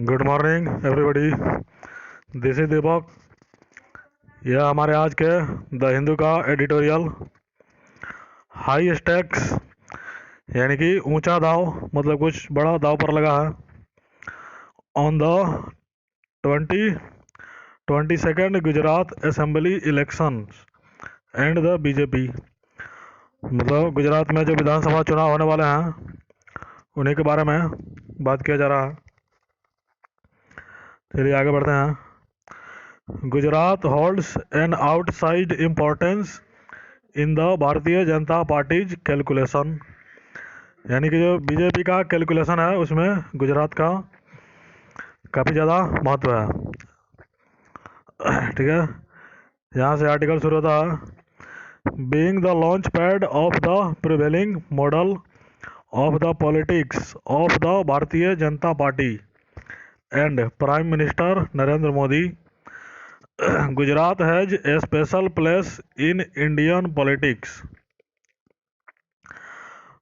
Good morning everybody. This is Deepak. यह हमारे आज के द हिंदू का एडिटोरियल। हाई स्टेक्स यानी कि ऊंचा दाव, मतलब कुछ बड़ा दाव पर लगा है। On the 22nd Gujarat assembly election and the BJP, मतलब गुजरात में जो विधानसभा चुनाव होने वाले हैं उन्हीं के बारे में बात किया जा रहा है। चलिए आगे बढ़ते हैं। Gujarat holds an outside importance in the Bharatiya Janata parties calculation, यानी कि जो बीजेपी का कैलकुलेशन है उसमें गुजरात का काफ़ी ज़्यादा महत्व है। ठीक है, यहाँ से आर्टिकल शुरू होता है। Being the launch pad of the prevailing model of the politics of the Bharatiya Janata party and prime minister Narendra Modi, Gujarat has a special place in Indian politics.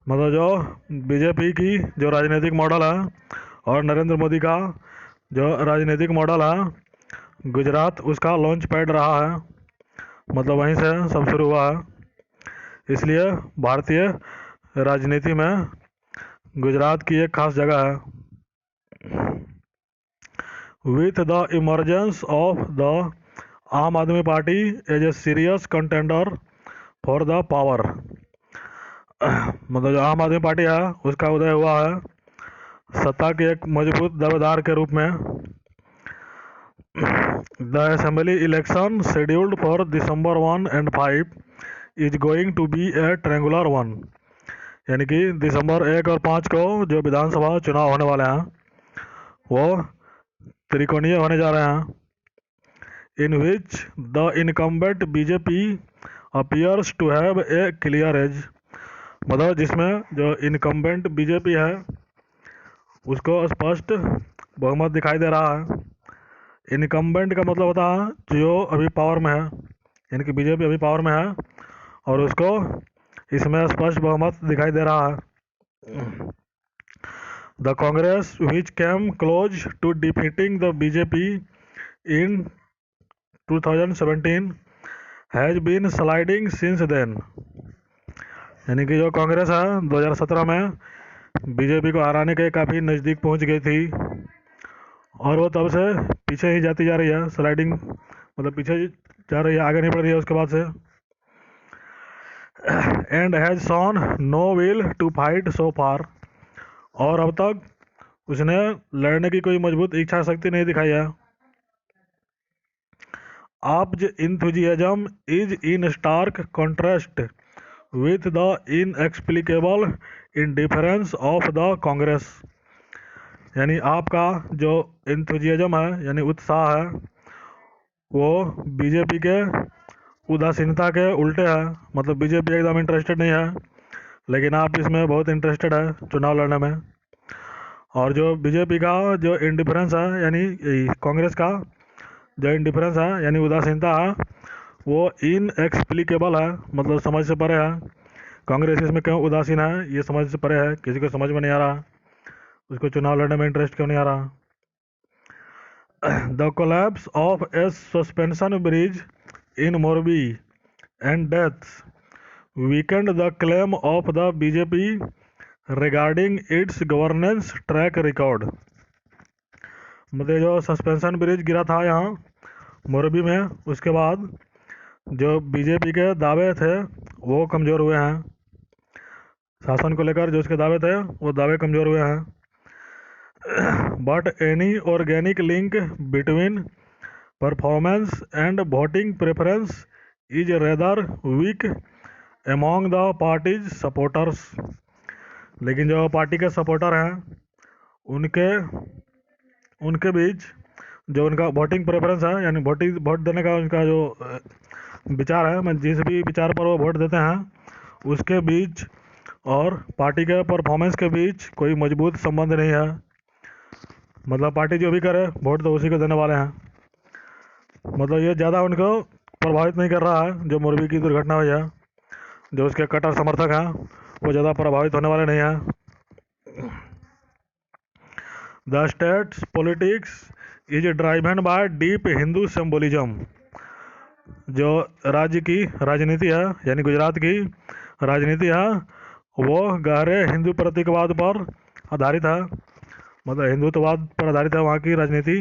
मतलब जो बीजेपी की जो राजनीतिक मॉडल है और नरेंद्र मोदी का जो राजनीतिक मॉडल है, गुजरात उसका लॉन्च पैड रहा है, मतलब वहीं से सब शुरू हुआ है। इसलिए भारतीय राजनीति में गुजरात की एक खास जगह है। With the emergence of the Aam Aadmi Party as a serious contender for the power, मतलब जो आम आदमी पार्टी है उसका उदय हुआ है सत्ता के एक मजबूत दावेदार के रूप में। The assembly election scheduled for December 1 and 5 is going to be a triangular one, यानी कि दिसंबर 1 और 5 को जो विधानसभा चुनाव होने वाले हैं वो त्रिकोणीय होने जा रहे हैं। In which the incumbent BJP appears to have a clear edge, मतलब जिसमें जो इनकम्बेंट बीजेपी है उसको स्पष्ट बहुमत दिखाई दे रहा है। इनकम्बेंट का मतलब होता है जो अभी पावर में है, यानी कि बीजेपी अभी पावर में है और उसको इसमें स्पष्ट बहुमत दिखाई दे रहा है। The Congress which came close to defeating the BJP in 2017 has been sliding since then, यानी कि जो कांग्रेस है 2017 में बीजेपी को हराने के काफ़ी नज़दीक पहुंच गई थी और वो तब से पीछे ही जाती जा रही है। स्लाइडिंग मतलब पीछे जा रही है, आगे नहीं बढ़ रही है उसके बाद से। And has shown no will to fight so far, और अब तक उसने लड़ने की कोई मजबूत इच्छा शक्ति नहीं दिखाई है। AAP's enthusiasm is in stark contrast with the inexplicable indifference of the Congress, यानी आपका जो इंथुजियाज्म है यानी उत्साह है वो बीजेपी के उदासीनता के उल्टे है। मतलब बीजेपी एकदम इंटरेस्टेड नहीं है लेकिन आप इसमें बहुत इंटरेस्टेड है चुनाव लड़ने में। और जो बीजेपी का जो इंडिफरेंस है यानी कांग्रेस का जो इंडिफरेंस है यानी उदासीनता है वो इनएक्सप्लिकेबल है, मतलब समझ से परे है। कांग्रेस इसमें क्यों उदासीन है ये समझ से परे है, किसी को समझ में नहीं आ रहा, उसको चुनाव लड़ने में इंटरेस्ट क्यों नहीं आ रहा। The collapse of A suspension bridge in Morbi and deaths Weeknd the claim of the BJP regarding it's governance track record, मतलब जो सस्पेंशन ब्रिज गिरा था यहाँ मोरबी में, उसके बाद जो बीजेपी के दावे थे वो कमज़ोर हुए हैं। शासन को लेकर जो उसके दावे थे वो दावे कमज़ोर हुए हैं। But any organic link between performance and voting preference is rather weak among the party's supporters, लेकिन जो पार्टी के सपोर्टर हैं उनके बीच जो उनका वोटिंग प्रेफरेंस है यानी वोट देने का उनका जो विचार है, मैं जिस भी विचार पर वो वोट देते हैं उसके बीच और पार्टी के परफॉर्मेंस के बीच कोई मजबूत संबंध नहीं है। मतलब पार्टी जो भी करे वोट तो उसी को देने वाले हैं। मतलब ये ज़्यादा उनको प्रभावित नहीं कर रहा है। जो मोरबी की दुर्घटना हुई है, जो उसके कट्टर समर्थक हैं वो ज़्यादा प्रभावित होने वाले नहीं हैं। The states politics is driven by deep Hindu symbolism. जो राज्य की राजनीति है यानी गुजरात की राजनीति है वो गहरे हिंदू प्रतीकवाद पर आधारित है, मतलब हिंदुत्ववाद पर आधारित है वहाँ की राजनीति।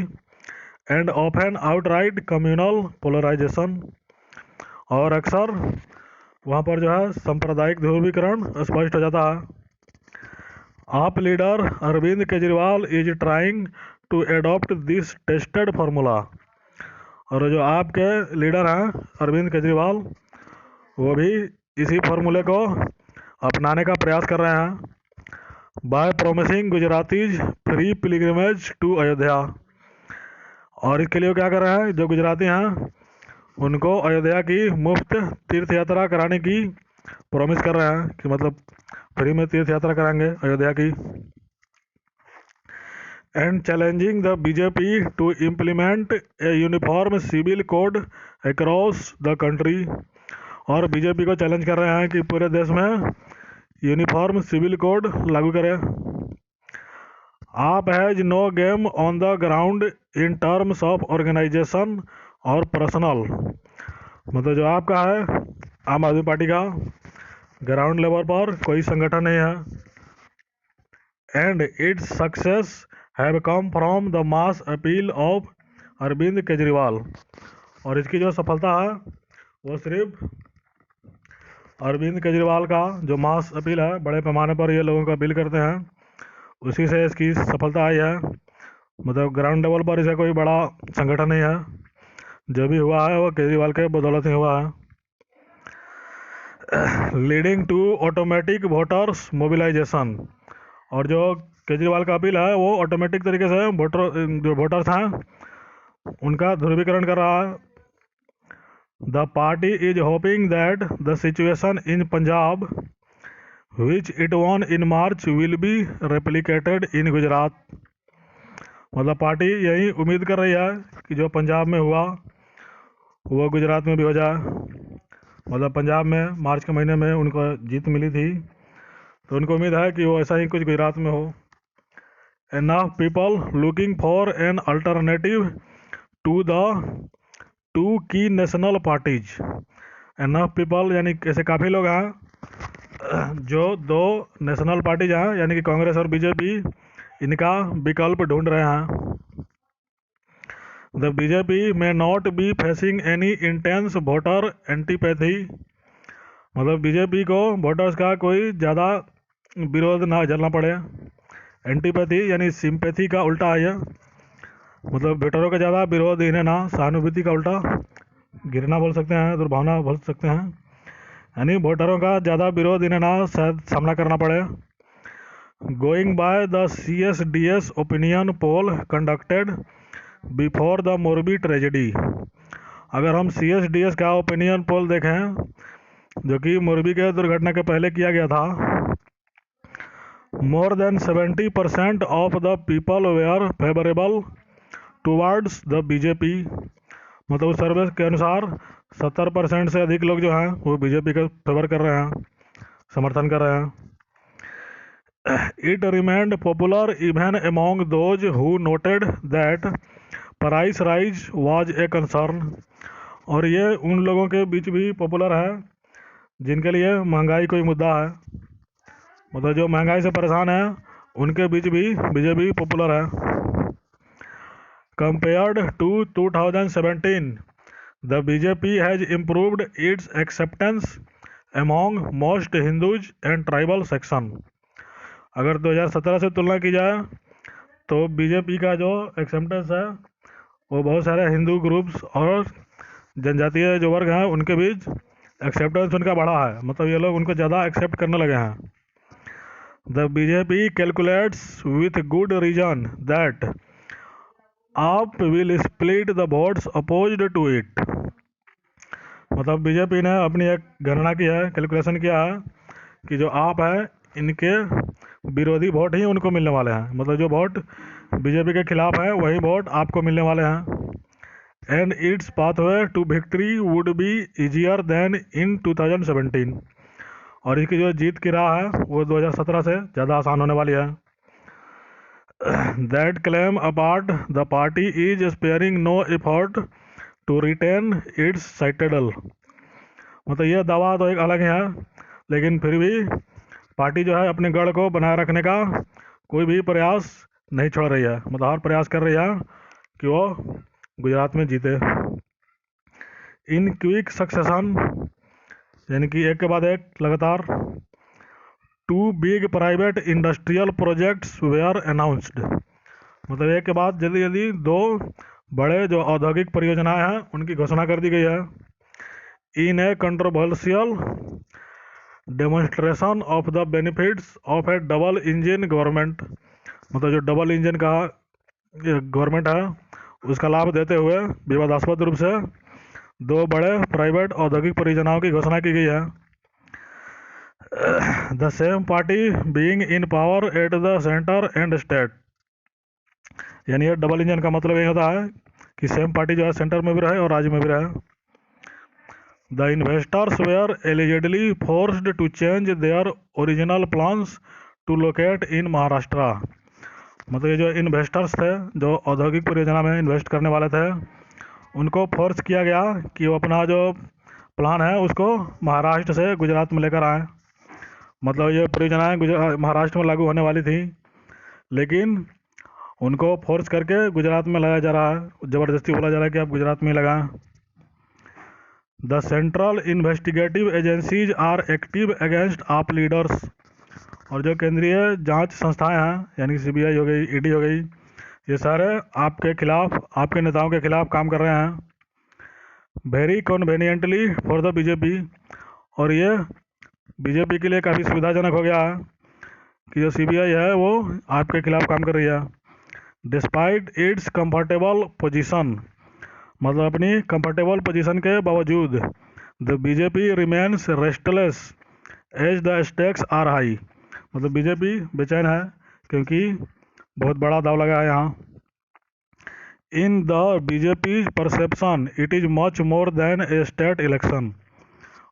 And often outright communal polarisation, और अक्सर वहाँ पर जो है सांप्रदायिक ध्रुवीकरण स्पष्ट हो जाता है। AAP leader Arvind Kejriwal is trying to adopt this tested formula. और जो आपके लीडर हैं अरविंद केजरीवाल वो भी इसी फार्मूले को अपनाने का प्रयास कर रहे हैं by promising Gujaratis free pilgrimage to Ayodhya. और इसके लिए वो क्या कर रहे हैं, जो गुजराती हैं उनको अयोध्या की मुफ्त तीर्थ यात्रा कराने की प्रॉमिस कर रहे हैं कि मतलब फ्री में तीर्थ यात्रा कराएंगे अयोध्या की। And challenging the BJP to implement a uniform civil code across the country. और बीजेपी को चैलेंज कर रहे हैं कि पूरे देश में यूनिफॉर्म सिविल कोड लागू करें। AAP has no game on the ground in terms of organisation और पर्सनल। मतलब जो आपका है आम आदमी पार्टी का ग्राउंड लेवल पर कोई संगठन नहीं है। And its success have come from the mass appeal of Arvind Kejriwal. और इसकी जो सफलता है वो सिर्फ अरविंद केजरीवाल का जो मास अपील है, बड़े पैमाने पर ये लोगों का अपील करते हैं, उसी से इसकी सफलता आई है। मतलब ग्राउंड लेवल पर इसे कोई बड़ा संगठन नहीं है, जो भी हुआ है वो केजरीवाल के बदौलत ही हुआ है। Leading to automatic voters mobilisation. और जो केजरीवाल का अपील है वो ऑटोमेटिक तरीके से जो वोटर्स हैं उनका ध्रुवीकरण कर रहा है। The party is hoping that the situation in Punjab which it won in March will be replicated in Gujarat. मतलब पार्टी यही उम्मीद कर रही है कि जो पंजाब में हुआ वो गुजरात में भी हो जाए। मतलब पंजाब में मार्च के महीने में उनको जीत मिली थी, तो उनको उम्मीद है कि वो ऐसा ही कुछ गुजरात में हो। Enough people looking for an alternative to the two key national parties. Enough people यानी ऐसे काफ़ी लोग हैं जो दो नेशनल पार्टीज हैं यानी कि कांग्रेस और बीजेपी, इनका विकल्प ढूंढ रहे हैं। द बीजेपी में not be facing any intense voter antipathy. मतलब बीजेपी को वोटर्स का कोई ज़्यादा विरोध ना झेलना पड़े। एंटीपैथी यानी सिंपैथी का उल्टा है ये, मतलब वोटरों का ज़्यादा विरोध इन्हें ना, सहानुभूति का उल्टा घृणा बोल सकते हैं, दुर्भावना बोल सकते हैं, यानी वोटरों का ज़्यादा विरोध इन्हें ना शायद सामना करना पड़े। Going by the CSDS opinion poll conducted before the Morbi tragedy. अगर हम CSDS का ओपिनियन पोल देखें जो कि मोरबी के दुर्घटना के पहले किया गया था, more than 70% of the people were favourable towards the BJP. मतलब उस सर्वे के अनुसार 70% से अधिक लोग जो हैं वो बीजेपी का फेवर कर रहे हैं, समर्थन कर रहे हैं। It remained popular even among those who noted that price rise was a concern. और ये उन लोगों के बीच भी पॉपुलर है जिनके लिए महंगाई कोई मुद्दा है। मतलब जो महंगाई से परेशान है उनके बीच भी बीजेपी पॉपुलर है। Compared to 2017 the BJP has improved its acceptance among most Hindus and tribal section. अगर 2017 से तुलना की जाए तो बीजेपी का जो एक्सेप्टेंस है वो बहुत सारे हिंदू ग्रुप्स और जनजातीय जो वर्ग हैं उनके बीच एक्सेप्टेंस उनका बढ़ा है, मतलब ये लोग उनको ज़्यादा एक्सेप्ट करने लगे हैं। The BJP calculates with good reason that AAP will split the votes opposed to it. मतलब बीजेपी ने अपनी एक गणना की है, कैलकुलेशन किया है कि जो आप है इनके विरोधी वोट ही उनको मिलने वाले हैं। मतलब जो वोट बीजेपी के खिलाफ है वही वोट आपको मिलने वाले हैं। And its pathway to victory would be easier than in 2017। और इसकी जो जीत की राह है वो 2017 से ज़्यादा आसान होने वाली है। That claim apart, the party is sparing no effort to retain its citadel। मतलब यह दावा तो एक अलग है, लेकिन फिर भी पार्टी जो है अपने गढ़ को बनाए रखने का कोई भी प्रयास नहीं छोड़ रही है। मतलब हर प्रयास कर रही है कि वो गुजरात में जीते। इन क्विक सक्सेशन, यानी कि एक के बाद एक लगातार, 2 big private industrial projects were announced. मतलब एक के बाद जल्दी जल्दी 2 बड़े जो औद्योगिक परियोजनाएं हैं उनकी घोषणा कर दी गई है। In a controversial demonstration of the benefits of a double engine government. मतलब जो डबल इंजन का गवर्नमेंट है उसका लाभ देते हुए विवादास्पद रूप से 2 बड़े प्राइवेट औद्योगिक परियोजनाओं की घोषणा की गई है। The same party being in power at the centre and state. यानी ये डबल इंजन का मतलब ये होता है कि सेम पार्टी जो है सेंटर में भी रहे और राज्य में भी रहे। The investors were allegedly forced to change their original plans to locate in Maharashtra. मतलब ये जो इन्वेस्टर्स थे जो औद्योगिक परियोजना में इन्वेस्ट करने वाले थे उनको फोर्स किया गया कि वो अपना जो प्लान है उसको महाराष्ट्र से गुजरात में लेकर आए। मतलब ये परियोजनाएं महाराष्ट्र में लागू होने वाली थी, लेकिन उनको फोर्स करके गुजरात में लगाया जा रहा है, ज़बरदस्ती बोला जा रहा है कि आप गुजरात में लगाएं। The central investigative agencies are active against AAP leaders. और जो केंद्रीय जांच संस्थाएं हैं यानी सीबीआई हो गई, ईडी हो गई, ये सारे आपके खिलाफ, आपके नेताओं के खिलाफ काम कर रहे हैं। Very conveniently for the BJP. और ये बीजेपी के लिए काफ़ी सुविधाजनक हो गया है कि जो सीबीआई है वो आपके खिलाफ काम कर रही है। Despite its comfortable position. मतलब अपनी कंफर्टेबल पोजीशन के बावजूद the BJP remains restless as the stakes are high. मतलब बीजेपी बेचैन है क्योंकि बहुत बड़ा दाव लगा है यहाँ। In the BJP perception it is much more than a state election.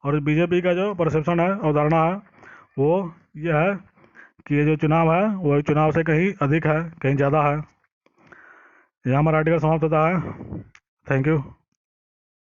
और बीजेपी का जो परसेप्शन है, अवधारणा है, वो ये है कि ये जो चुनाव है वो चुनाव से कहीं अधिक है, कहीं ज़्यादा है। यहाँ हमारा आर्टिकल समाप्त होता है। Thank you.